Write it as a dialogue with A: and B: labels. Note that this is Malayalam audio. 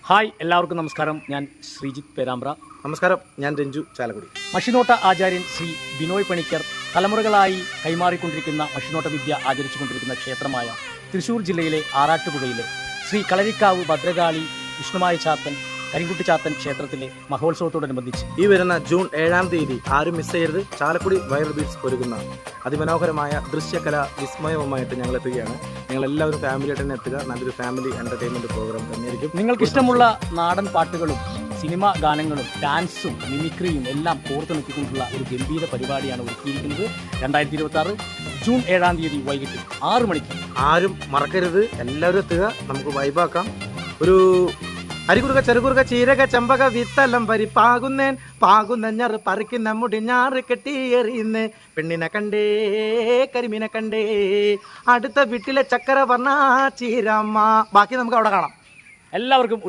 A: ഹായ്, എല്ലാവർക്കും നമസ്കാരം. ഞാൻ ശ്രീജിത്ത് പേരാമ്പ്ര.
B: നമസ്കാരം, ഞാൻ രഞ്ജു ചാലക്കുടി.
A: മഷിനോട്ട ആചാര്യൻ ശ്രീ ബിനോയ് പണിക്കർ തലമുറകളായി കൈമാറിക്കൊണ്ടിരിക്കുന്ന മഷിനോട്ട വിദ്യ ആചരിച്ചുകൊണ്ടിരിക്കുന്ന ക്ഷേത്രമായ തൃശ്ശൂർ ജില്ലയിലെ ആറാട്ടുപുഴയിലെ ശ്രീ കളരിക്കാവ് ഭദ്രകാളി വിഷ്ണുമായ ചാത്തൻ കരിങ്കുട്ടി ചാത്തൻ ക്ഷേത്രത്തിലെ മഹോത്സവത്തോടനുബന്ധിച്ച്
B: ഈ വരുന്ന ജൂൺ 7-ാം തീയതി ആരും മിസ് ചെയ്യരുത്. ചാലക്കുടി വൈറൽ ബീറ്റ്സ് ഒരുക്കുന്ന അതിമനോഹരമായ ദൃശ്യകല വിസ്മയവുമായിട്ട് ഞങ്ങൾ എത്തുകയാണ്. ഞങ്ങളെല്ലാവരും ഫാമിലിയായിട്ട് തന്നെ എത്തുക. നല്ലൊരു ഫാമിലി എൻ്റർടൈൻമെൻറ്റ് പ്രോഗ്രാം തന്നെയായിരിക്കും.
A: നിങ്ങൾക്ക് ഇഷ്ടമുള്ള നാടൻ പാട്ടുകളും സിനിമ ഗാനങ്ങളും ഡാൻസും മിമിക്രിയും എല്ലാം കോർത്തിണക്കിക്കൊണ്ടുള്ള ഒരു ഗംഭീര പരിപാടിയാണ് ഒരുക്കിയിരിക്കുന്നത്. 2026 ജൂൺ 7-ാം തീയതി വൈകിട്ട് 6 മണിക്ക്.
B: ആരും മറക്കരുത്, എല്ലാവരും എത്തുക. നമുക്ക് വൈബാക്കാം. ഒരു അരികുറുക ചെറുകുറുക ചീരക ചെമ്പക വിത്തല്ലം പരിപ്പാകുന്നേൻ പാകുന്നഞ്ഞറ് പറിക്കുന്ന മുടിഞ്ഞാറ് കെട്ടിയെറിയുന്നേ പെണ്ണിനെ കണ്ടേ കരിമീനെ കണ്ടേ അടുത്ത വീട്ടിലെ ചക്കര പറഞ്ഞ ചീരമ്മ. ബാക്കി നമുക്ക് അവിടെ കാണാം.
A: എല്ലാവർക്കും